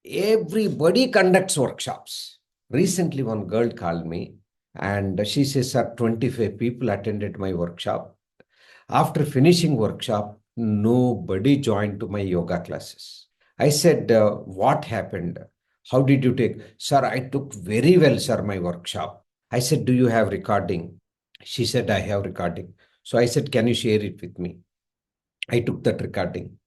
Everybody conducts workshops. Recently, one girl called me and she says, sir, 25 people attended my workshop. After finishing workshop, nobody joined to my yoga classes. I said, what happened? How did you take? Sir, I took very well, sir, my workshop. I said, do you have recording? She said, I have recording. So I said, can you share it with me? I took that recording.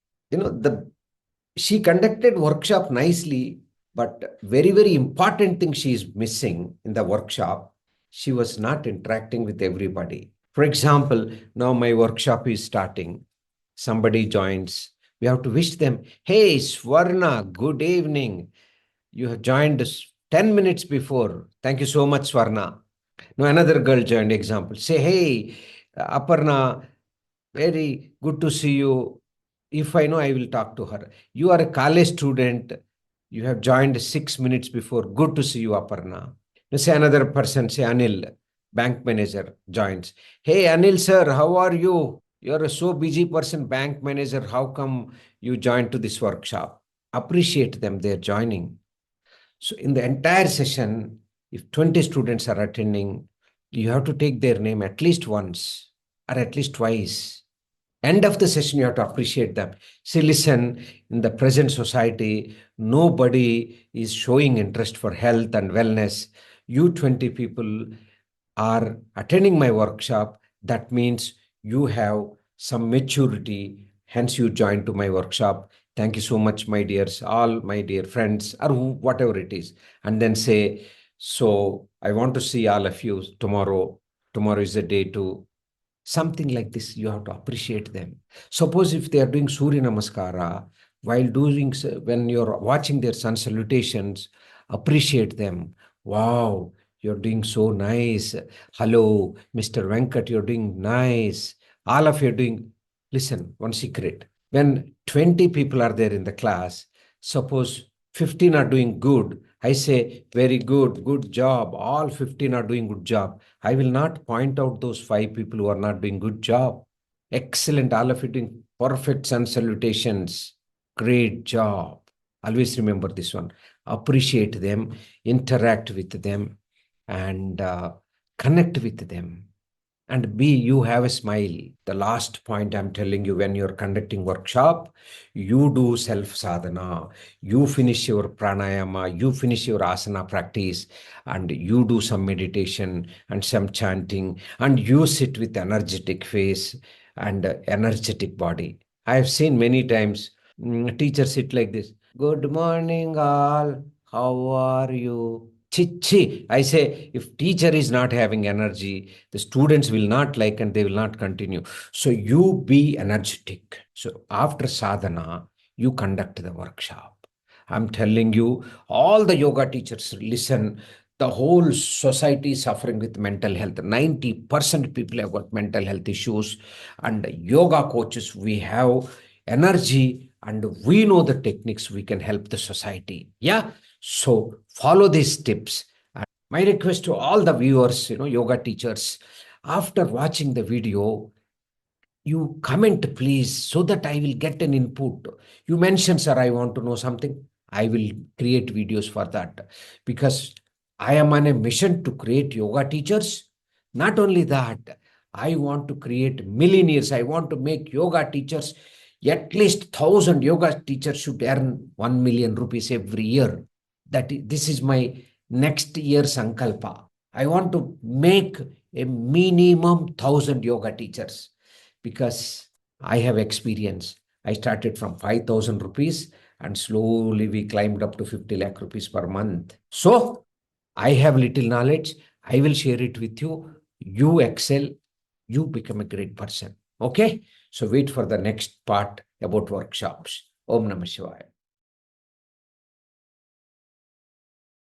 She conducted workshop nicely, but very important thing she is missing in the workshop. She was not interacting with everybody. For example, now my workshop is starting. Somebody joins. We have to wish them, hey, Swarna, good evening. You have joined us 10 minutes before. Thank you so much, Swarna. Now another girl joined, example. Say, hey, Aparna, very good to see you. If I know, I will talk to her. You are a college student. You have joined 6 minutes before. Good to see you, Aparna. Now say another person, say Anil, bank manager, joins. Hey, Anil, sir, how are you? You're a so busy person, bank manager. How come you joined to this workshop? Appreciate them, they're joining. So in the entire session, if 20 students are attending, you have to take their name at least once or at least twice. End of the session, you have to appreciate them. See, listen, in the present society, nobody is showing interest for health and wellness. You 20 people are attending my workshop. That means you have some maturity. Hence, you joined to my workshop. Thank you so much, my dears, all my dear friends, or whatever it is. And then say, so I want to see all of you tomorrow. Tomorrow is the day to something like this. You have to appreciate them. Suppose if they are doing Surya Namaskara, while doing, when you're watching their sun salutations, appreciate them. Wow, you're doing so nice. Hello, Mr. Venkat, you're doing nice. All of you are doing. Listen, one secret. When 20 people are there in the class, suppose 15 are doing good, I say, very good, good job. All 15 are doing good job. I will not point out those 5 people who are not doing good job. Excellent, all of you doing perfect sun salutations. Great job. Always remember this one. Appreciate them, interact with them, and connect with them. And B, you have a smile. The last point I'm telling you, when you're conducting workshop, you do self sadhana, you finish your pranayama, you finish your asana practice, and you do some meditation and some chanting, and you sit with energetic face and energetic body. I have seen many times teachers sit like this. Good morning, all. How are you? Chichi. I say, if teacher is not having energy, the students will not like and they will not continue. So you be energetic. So after sadhana, you conduct the workshop. I'm telling you, all the yoga teachers listen. The whole society is suffering with mental health. 90% people have got mental health issues. And yoga coaches, we have energy and we know the techniques, we can help the society. Yeah. So follow these tips. And my request to all the viewers, yoga teachers, after watching the video, you comment please, so that I will get an input. You mentioned, sir, I want to know something. I will create videos for that, because I am on a mission to create yoga teachers. Not only that, I want to create millionaires. I want to make yoga teachers, at least 1,000 yoga teachers should earn 1 million rupees every year. This is my next year sankalpa. I want to make a minimum 1,000 yoga teachers, because I have experience. I started from 5,000 rupees and slowly we climbed up to 50 lakh rupees per month. So I have little knowledge. I will share it with you. You excel, you become a great person. Okay. So wait for the next part about workshops. Om Namah Shivaya.